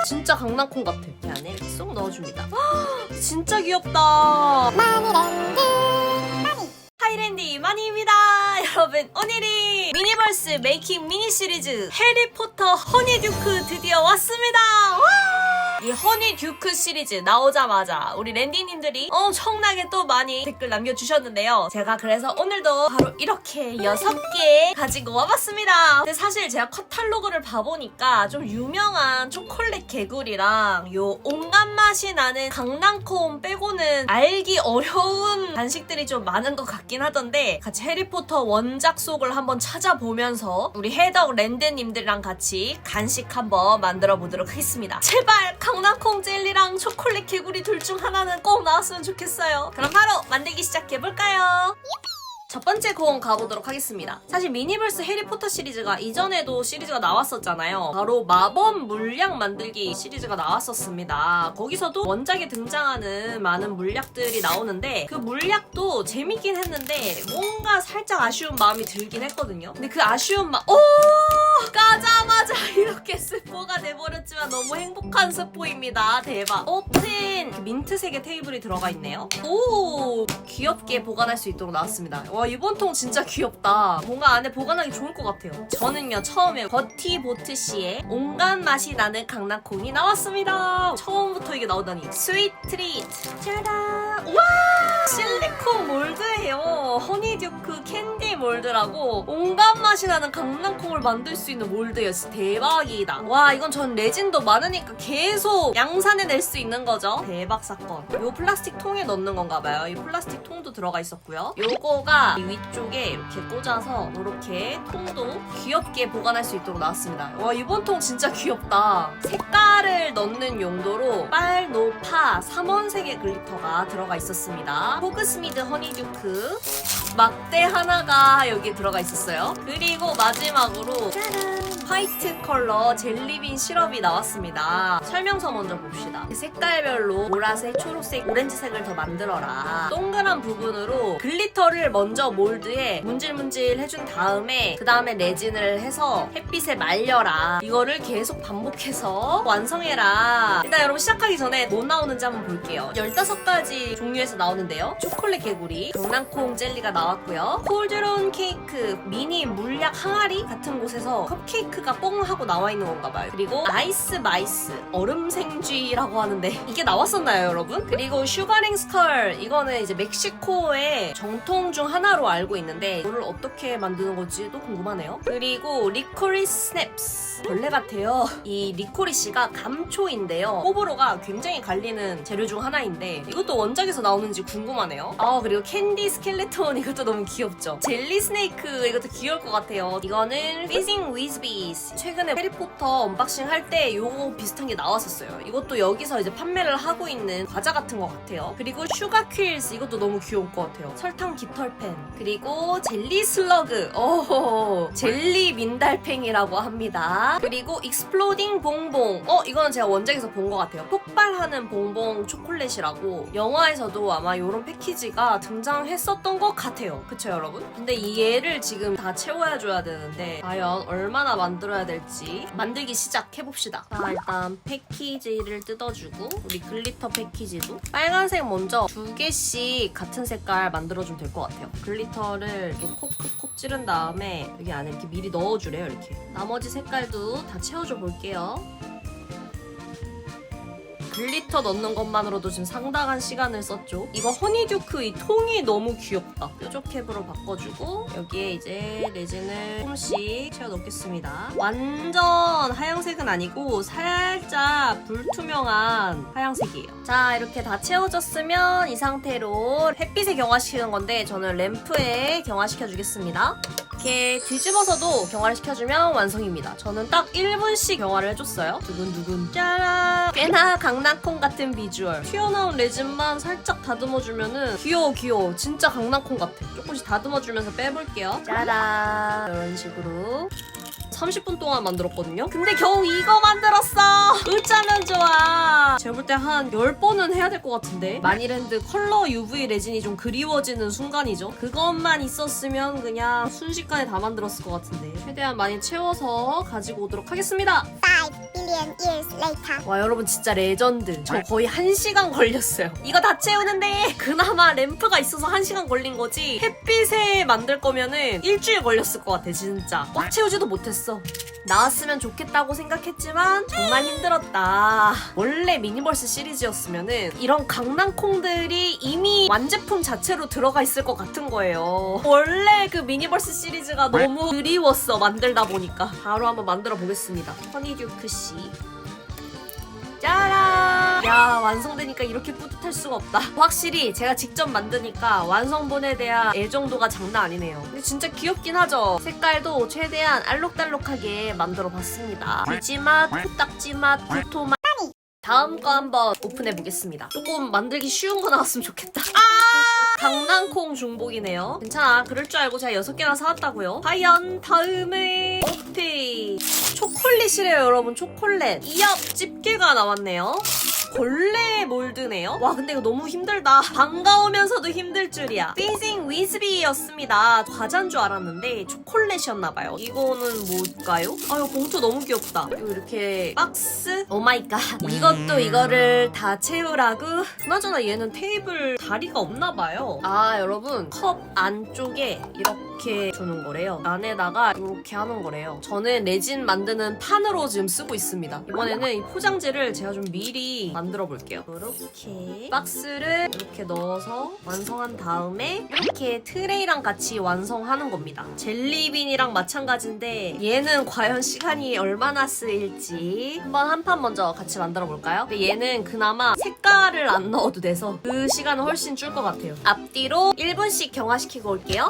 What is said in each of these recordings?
진짜 강낭콩 같아. 이 안에 이렇게 쏙 넣어줍니다. 진짜 귀엽다. 하이랜드 이만희입니다. 여러분, 오늘이 미니버스 메이킹 미니 시리즈 해리포터 허니듀크 드디어 왔습니다. 와! 이 허니듀크 시리즈 나오자마자 우리 랜디님들이 엄청나게 또 많이 댓글 남겨주셨는데요. 제가 그래서 오늘도 바로 이렇게 6개 가지고 와봤습니다. 근데 사실 제가 카탈로그를 봐보니까 좀 유명한 초콜릿 개구리랑 요 온갖 맛이 나는 강낭콩 빼고는 알기 어려운 간식들이 좀 많은 것 같긴 하던데, 같이 해리포터 원작 속을 한번 찾아보면서 우리 해덕 랜드님들이랑 같이 간식 한번 만들어 보도록 하겠습니다. 제발 강낭콩 젤리랑 초콜릿 개구리 둘 중 하나는 꼭 나왔으면 좋겠어요. 그럼 바로 만들기 시작해볼까요? 첫 번째 공 가보도록 하겠습니다. 사실 미니버스 해리포터 시리즈가 이전에도 시리즈가 나왔었잖아요. 바로 마법 물약 만들기 시리즈가 나왔었습니다. 거기서도 원작에 등장하는 많은 물약들이 나오는데, 그 물약도 재밌긴 했는데 뭔가 살짝 아쉬운 마음이 들긴 했거든요. 근데 그 아쉬운 까자마자 이렇게 스포가 돼버렸지만 너무 행복한 스포입니다. 대박. 오픈! 민트색의 테이블이 들어가 있네요. 오! 귀엽게 보관할 수 있도록 나왔습니다. 와, 이번 통 진짜 귀엽다. 뭔가 안에 보관하기 좋을 것 같아요. 저는요, 처음에 버티보트 씨의 온갖 맛이 나는 강낭콩이 나왔습니다. 처음부터 이게 나오다니. 스윗 트리트. 짜란! 와! 실리콘 몰드예요. 허니듀크 캔디 몰드라고 온갖 맛이 나는 강낭콩을 만들 수 있는 몰드였어. 대박이다. 와, 이건 전 레진도 많으니까 계속 양산해낼 수 있는 거죠. 대박 사건. 요 플라스틱 통에 넣는 건가 봐요. 이 플라스틱 통도 들어가 있었고요. 요거가 이 위쪽에 이렇게 꽂아서 이렇게 통도 귀엽게 보관할 수 있도록 나왔습니다. 와, 이번 통 진짜 귀엽다. 색깔을 넣는 용도로 빨, 노, 파 3원색의 글리터가 들어가 있었습니다. 호그스미드 허니듀크 막대 하나가 여기에 들어가 있었어요. 그리고 마지막으로 짜란! 화이트 컬러 젤리빈 시럽이 나왔습니다. 설명서 먼저 봅시다. 색깔별로 보라색, 초록색, 오렌지색을 더 만들어라. 동그란 부분으로 글리터를 먼저 몰드에 문질문질 해준 다음에 그 다음에 레진을 해서 햇빛에 말려라. 이거를 계속 반복해서 완성해라. 일단 여러분, 시작하기 전에 뭐 나오는지 한번 볼게요. 15가지 종류에서 나오는데요. 초콜릿 개구리, 강낭콩 젤리가 나왔고요. 콜드론 케이크, 미니 물약 항아리 같은 곳에서 컵케이크가 뽕 하고 나와 있는 건가 봐요. 그리고 아이스 마이스, 얼음 생쥐라고 하는데 이게 나왔었나요, 여러분? 그리고 슈가링 스컬, 이거는 이제 멕시코의 정통 중 하나로 알고 있는데 이거를 어떻게 만드는 건지도 궁금하네요. 그리고 리코리스 스냅스, 벌레 같아요. 이 리코리시가 감초인데요. 호불호가 굉장히 갈리는 재료 중 하나인데 이것도 원작에서 나오는지 궁금하네요. 그리고 캔디 스켈레톤, 이것도 너무 귀엽죠. 젤리 스네이크, 이것도 귀여울 것 같아요. 이거는 피징 위즈비스, 최근에 해리포터 언박싱 할 때 요거 비슷한 게 나왔었어요. 이것도 여기서 이제 판매를 하고 있는 과자 같은 것 같아요. 그리고 슈가 퀼스, 이것도 너무 귀여울 것 같아요. 설탕 깃털펜, 그리고 젤리 슬러그, 젤리 민달팽이라고 합니다. 그리고 익스플로딩 봉봉, 이거는 제가 원작에서 본 것 같아요. 폭발하는 봉봉 초콜릿이라고 영화에서도 아마 이런 패키지가 등장했었던 것 같아요. 그쵸, 여러분? 근데 이 얘를 지금 다 채워줘야 되는데 과연 얼마나 만들어야 될지 만들기 시작해봅시다. 자, 일단 패키지를 뜯어주고, 우리 글리터 패키지도 빨간색 먼저 2개씩 같은 색깔 만들어주면 될 것 같아요. 글리터를 이렇게 콕콕콕 찌른 다음에 여기 안에 이렇게 미리 넣어주래요. 이렇게 나머지 색깔도 다 채워줘 볼게요. 글리터 넣는 것만으로도 지금 상당한 시간을 썼죠. 이거 허니듀크 이 통이 너무 귀엽다. 뾰족캡으로 바꿔주고 여기에 이제 레진을 조금씩 채워 넣겠습니다. 완전 하얀색은 아니고 살짝 불투명한 하얀색이에요. 자, 이렇게 다 채워졌으면 이 상태로 햇빛에 경화시키는 건데 저는 램프에 경화시켜주겠습니다. 이렇게 뒤집어서도 경화를 시켜주면 완성입니다. 저는 딱 1분씩 경화를 해줬어요. 두근두근. 짜란! 꽤나 강낭콩 같은 비주얼. 튀어나온 레진만 살짝 다듬어주면은 귀여워. 진짜 강낭콩 같아. 조금씩 다듬어주면서 빼볼게요. 짜란! 이런 식으로 30분 동안 만들었거든요. 근데 겨우 이거 만들었어. 어쩌면 좋아. 제가 볼 때 한 10번은 해야 될 것 같은데. 마니랜드 컬러 UV 레진이 좀 그리워지는 순간이죠. 그것만 있었으면 그냥 순식간에 다 만들었을 것 같은데. 최대한 많이 채워서 가지고 오도록 하겠습니다. 5 billion years later. 데이터. 와 여러분 진짜 레전드. 저 거의 1시간 걸렸어요. 이거 다 채우는데 그나마 램프가 있어서 1시간 걸린 거지 햇빛에 만들 거면은 일주일 걸렸을 것 같아 진짜. 꽉 채우지도 못했어. 나왔으면 좋겠다고 생각했지만 정말 힘들었다. 원래 미니버스 시리즈였으면은 이런 강낭콩들이 이미 완제품 자체로 들어가 있을 것 같은 거예요. 원래 그 미니버스 시리즈가 너무 그리웠어 만들다 보니까. 바로 한번 만들어 보겠습니다. 허니듀크씨. 짜란! 야 완성되니까 이렇게 뿌듯할 수가 없다. 확실히 제가 직접 만드니까 완성본에 대한 애정도가 장난 아니네요. 근데 진짜 귀엽긴 하죠? 색깔도 최대한 알록달록하게 만들어 봤습니다. 귀지맛, 코딱지맛, 구토맛. 다음 거 한번 오픈해 보겠습니다. 조금 만들기 쉬운 거 나왔으면 좋겠다. 강낭콩 중복이네요. 괜찮아. 그럴 줄 알고 제가 6개나 사왔다고요. 과연 다음에 오페이 초콜릿이래요 여러분. 초콜릿 2엽 집게가 나왔네요. 벌레 몰드네요. 와 근데 이거 너무 힘들다. 반가우면서도 힘들 줄이야. 피징 위즈비였습니다. 과자인 줄 알았는데 초콜릿이었나봐요. 이거는 뭘까요? 아 이거 봉투 너무 귀엽다. 그리고 이렇게 박스? 오마이갓. 이것도 이거를 다 채우라고? 그나저나 얘는 테이블 다리가 없나봐요. 아 여러분 컵 안쪽에 이렇게 두는 거래요. 안에다가 이렇게 하는 거래요. 저는 레진 만드는 판으로 지금 쓰고 있습니다. 이번에는 이 포장지를 제가 좀 미리 만들어 볼게요. 이렇게 박스를 이렇게 넣어서 완성한 다음에 이렇게 트레이랑 같이 완성하는 겁니다. 젤리빈이랑 마찬가지인데 얘는 과연 시간이 얼마나 쓰일지 한번 한 판 먼저 같이 만들어 볼까요? 근데 얘는 그나마 색깔을 안 넣어도 돼서 그 시간은 훨씬 줄 것 같아요. 앞뒤로 1분씩 경화시키고 올게요.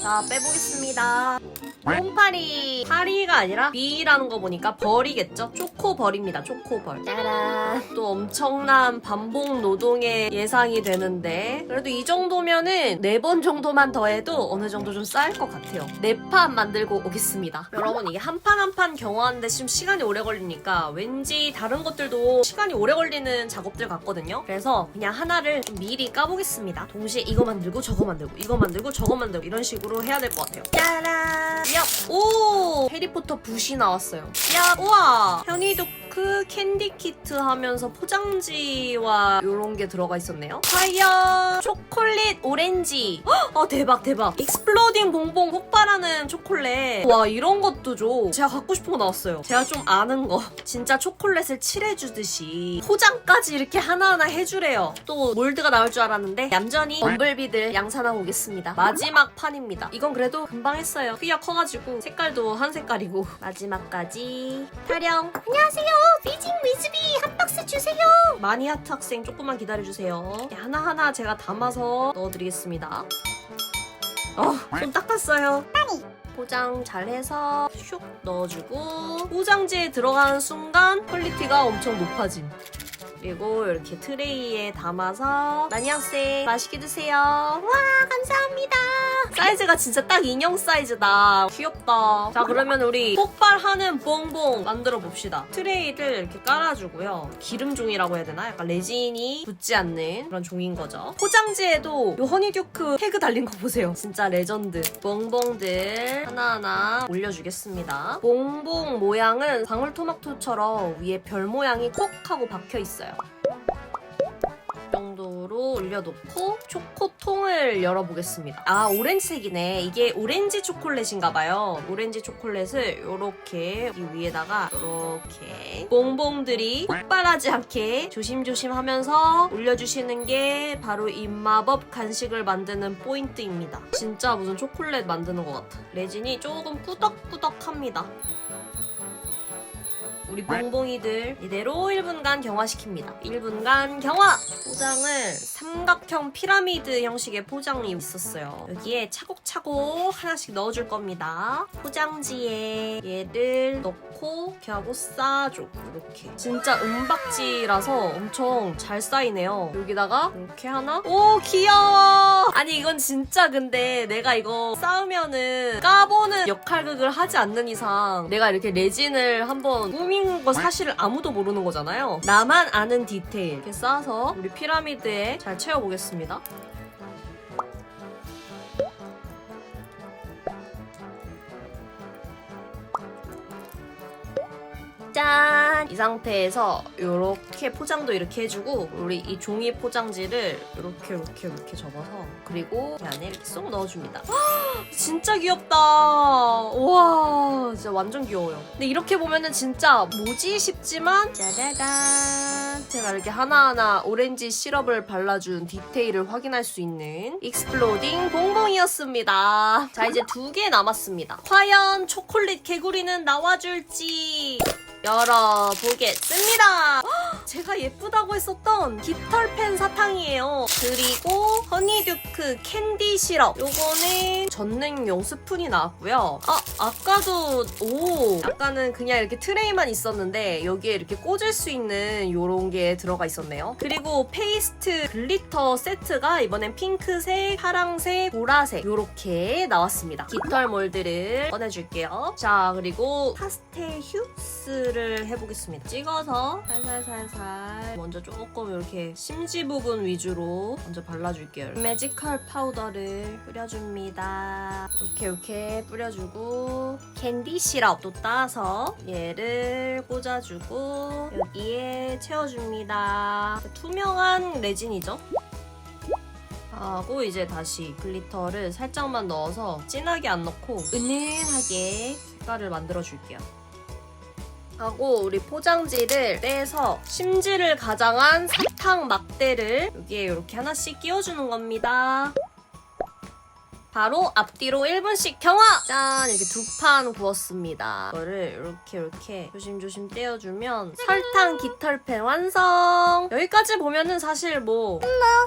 자 빼보겠습니다. 홈파리 파리가 아니라 B라는 거 보니까 벌이겠죠? 초코벌입니다. 초코벌. 짜란. 또 엄청난 반복 노동의 예상이 되는데 그래도 이 정도면은 4번 정도만 더해도 어느 정도 좀 쌓일 것 같아요. 4판 만들고 오겠습니다. 여러분 이게 한 판 한 판 경화하는데 지금 시간이 오래 걸리니까 왠지 다른 것들도 시간이 오래 걸리는 작업들 같거든요. 그래서 그냥 하나를 좀 미리 까보겠습니다. 동시에 이거 만들고 저거 만들고 이거 만들고 저거 만들고 이런 식으로 해야 될 것 같아요. 짜란. 야, 오! 해리포터 붓이 나왔어요. 야, 우와! 현이도크 캔디 키트 하면서 포장지와 이런 게 들어가 있었네요. 과연 초콜릿 오렌지. 아 대박 대박. 익스플로딩 봉봉 폭발하는 초콜릿. 와 이런 것도 줘. 제가 갖고 싶은 거 나왔어요. 제가 좀 아는 거. 진짜 초콜릿을 칠해주듯이 포장까지 이렇게 하나하나 해주래요. 또 몰드가 나올 줄 알았는데 얌전히 범블비들 양산하고 오겠습니다. 마지막 판입니다. 이건 그래도 금방 했어요. 휘어 커가지고 색깔도 한 색깔이고. 마지막까지 타령. 안녕하세요. 피징 위즈비 한 박스 주세요. 마니아트 학생 조금만 기다려주세요. 하나하나 제가 담아서 넣어드리겠습니다. 손 닦았어요. 포장 잘해서 슉 넣어주고 포장지에 들어가는 순간 퀄리티가 엄청 높아짐. 그리고 이렇게 트레이에 담아서 마니학생 맛있게 드세요. 와 감사합니다. 사이즈가 진짜 딱 인형 사이즈다. 귀엽다. 자 그러면 우리 폭발하는 봉봉 만들어 봅시다. 트레이를 이렇게 깔아주고요. 기름 종이라고 해야 되나? 약간 레진이 붙지 않는 그런 종인 거죠. 포장지에도 이 허니듀크 태그 달린 거 보세요. 진짜 레전드. 봉봉들 하나하나 올려주겠습니다. 봉봉 모양은 방울토마토처럼 위에 별 모양이 콕 하고 박혀 있어요. 이 정도로 올려놓고 초코통을 열어보겠습니다. 아 오렌지색이네. 이게 오렌지 초콜릿인가봐요. 오렌지 초콜릿을 이렇게 여기 위에다가 이렇게 봉봉들이 폭발하지 않게 조심조심 하면서 올려주시는 게 바로 입마법 간식을 만드는 포인트입니다. 진짜 무슨 초콜릿 만드는 것 같아. 레진이 조금 꾸덕꾸덕합니다. 우리 봉봉이들 이대로 1분간 경화시킵니다. 1분간 경화! 포장을 삼각형 피라미드 형식의 포장이 있었어요. 여기에 차곡차곡 하나씩 넣어줄 겁니다. 포장지에 얘를 넣고 이렇게 하고 싸줘. 이렇게. 진짜 은박지라서 엄청 잘 쌓이네요. 여기다가 이렇게 하나? 오 귀여워! 아니 이건 진짜 근데 내가 이거 쌓으면은 까보는 역할극을 하지 않는 이상 내가 이렇게 레진을 한번 꾸민 거 사실 아무도 모르는 거잖아요. 나만 아는 디테일. 이렇게 쌓아서 우리 피라미드에 잘 채워보겠습니다. 짠! 이 상태에서 이렇게 포장도 이렇게 해주고 우리 이 종이 포장지를 이렇게 접어서 그리고 이 안에 이렇게 쏙 넣어줍니다. 진짜 귀엽다. 우와 진짜 완전 귀여워요. 근데 이렇게 보면은 진짜 뭐지 싶지만 짜자잔 제가 이렇게 하나하나 오렌지 시럽을 발라준 디테일을 확인할 수 있는 익스플로딩 봉봉이었습니다. 자 이제 2개 남았습니다. 과연 초콜릿 개구리는 나와줄지 열어보겠습니다. 제가 예쁘다고 했었던 깃털펜 사탕이에요. 그리고 허니듀크 캔디 시럽. 요거는 전능용 스푼이 나왔고요. 아까도 아까는 그냥 이렇게 트레이만 있었는데 여기에 이렇게 꽂을 수 있는 요런 게 들어가 있었네요. 그리고 페이스트 글리터 세트가 이번엔 핑크색, 파랑색, 보라색 요렇게 나왔습니다. 깃털 몰드를 꺼내줄게요. 자 그리고 파스텔 휴스를 해보겠습니다. 찍어서 살살살살 먼저 조금 이렇게 심지 부분 위주로 먼저 발라줄게요. 매지컬 파우더를 뿌려줍니다. 이렇게 뿌려주고 캔디 시럽도 따서 얘를 꽂아주고 여기에 채워줍니다. 투명한 레진이죠? 하고 이제 다시 글리터를 살짝만 넣어서 진하게 안 넣고 은은하게 색깔을 만들어줄게요. 하고 우리 포장지를 떼서 심지를 가장한 사탕 막대를 여기에 이렇게 하나씩 끼워주는 겁니다. 바로 앞뒤로 1분씩 경화! 짠! 이렇게 2판 구웠습니다. 이거를 이렇게 조심조심 떼어주면 설탕 깃털펜 완성! 여기까지 보면은 사실 뭐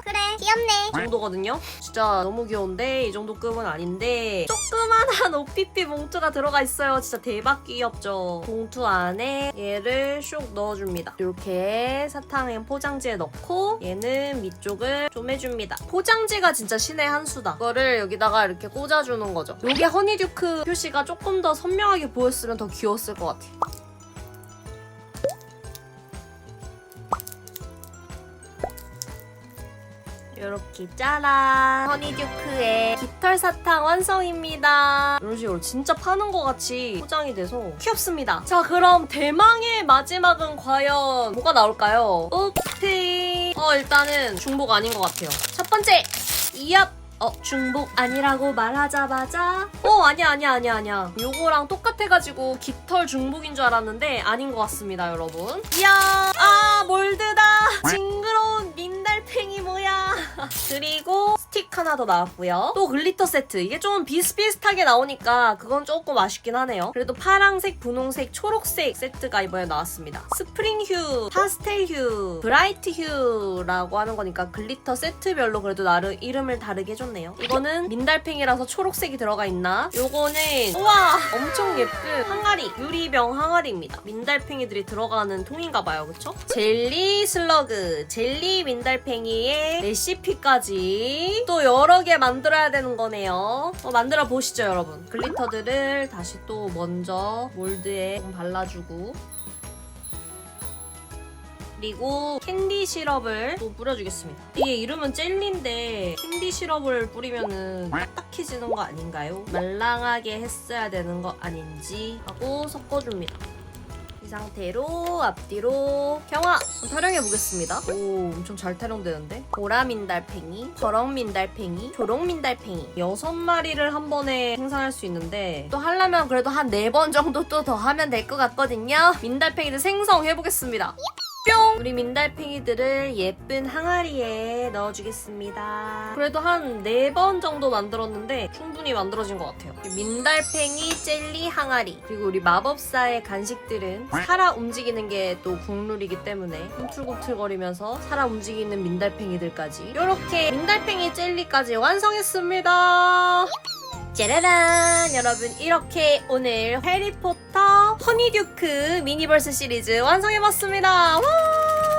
그래 귀엽네. 이 정도거든요? 진짜 너무 귀여운데 이 정도 급은 아닌데 조그만한 OPP 봉투가 들어가 있어요. 진짜 대박 귀엽죠? 봉투 안에 얘를 슉 넣어줍니다. 이렇게 사탕 포장지에 넣고 얘는 밑쪽을 좀 해줍니다. 포장지가 진짜 신의 한 수다. 이거를 여기다가 이렇게 꽂아주는 거죠. 이게 허니듀크 표시가 조금 더 선명하게 보였으면 더 귀여웠을 것 같아요. 이렇게 짜란! 허니듀크의 깃털 사탕 완성입니다. 이런 식으로 진짜 파는 것 같이 포장이 돼서 귀엽습니다. 자 그럼 대망의 마지막은 과연 뭐가 나올까요? 오케이! 일단은 중복 아닌 것 같아요. 첫 번째! 이얍! 중복 아니라고 말하자마자 아니야. 요거랑 똑같아가지고 깃털 중복인 줄 알았는데 아닌 것 같습니다, 여러분. 이야! 몰드다! 징그러운 민달팽이 뭐야! 그리고 스틱 하나 더 나왔고요. 또 글리터 세트. 이게 좀 비슷비슷하게 나오니까 그건 조금 아쉽긴 하네요. 그래도 파랑색, 분홍색, 초록색 세트가 이번에 나왔습니다. 스프링 휴, 파스텔 휴, 브라이트 휴라고 하는 거니까 글리터 세트별로 그래도 나름 이름을 다르게 해줬네요. 이거는 민달팽이라서 초록색이 들어가 있나? 요거는 우와! 엄청 예쁜 항아리, 유리병 항아리입니다. 민달팽이들이 들어가는 통인가봐요. 그쵸? 젤리 슬러그, 젤리 민달팽이의 레시피까지 또 여러 개 만들어야 되는 거네요. 만들어 보시죠, 여러분. 글리터들을 다시 또 먼저 몰드에 좀 발라주고 그리고 캔디 시럽을 또 뿌려주겠습니다. 이게 이름은 젤리인데 캔디 시럽을 뿌리면은 딱딱해지는 거 아닌가요? 말랑하게 했어야 되는 거 아닌지 하고 섞어줍니다. 이 상태로 앞뒤로 경화! 타령해보겠습니다. 오, 엄청 잘 타령되는데? 보라 민달팽이, 거렁 민달팽이, 초록 민달팽이 6마리를 한 번에 생산할 수 있는데 또 하려면 그래도 한 4번 정도 또 더 하면 될 것 같거든요? 민달팽이들 생성해보겠습니다. 뿅! 우리 민달팽이들을 예쁜 항아리에 넣어주겠습니다. 그래도 한 4번 정도 만들었는데 충분히 만들어진 것 같아요. 민달팽이 젤리 항아리 그리고 우리 마법사의 간식들은 살아 움직이는 게 또 국룰이기 때문에 꿈틀꿈틀거리면서 살아 움직이는 민달팽이들까지 이렇게 민달팽이 젤리까지 완성했습니다. 짜라란! 여러분 이렇게 오늘 해리포터 허니듀크 미니버스 시리즈 완성해봤습니다. 와!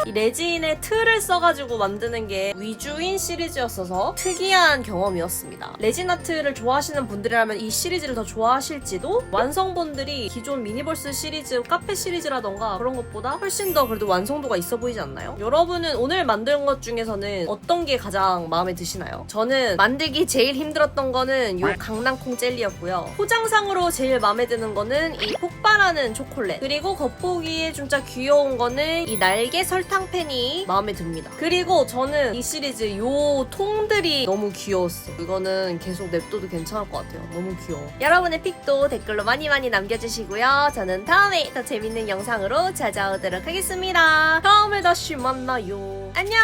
이 레진의 틀을 써가지고 만드는 게 위주인 시리즈였어서 특이한 경험이었습니다. 레진 아트를 좋아하시는 분들이라면 이 시리즈를 더 좋아하실지도, 완성본들이 기존 미니벌스 시리즈, 카페 시리즈라던가 그런 것보다 훨씬 더 그래도 완성도가 있어 보이지 않나요? 여러분은 오늘 만든 것 중에서는 어떤 게 가장 마음에 드시나요? 저는 만들기 제일 힘들었던 거는 요 강낭콩 젤리였고요. 포장상으로 제일 마음에 드는 거는 이 폭발하는 초콜릿, 그리고 겉보기에 진짜 귀여운 거는 이 날개 설탕팬이 마음에 듭니다. 그리고 저는 이 시리즈 요 통들이 너무 귀여웠어. 이거는 계속 냅둬도 괜찮을 것 같아요. 너무 귀여워. 여러분의 픽도 댓글로 많이 남겨주시고요. 저는 다음에 더 재밌는 영상으로 찾아오도록 하겠습니다. 다음에 다시 만나요. 안녕.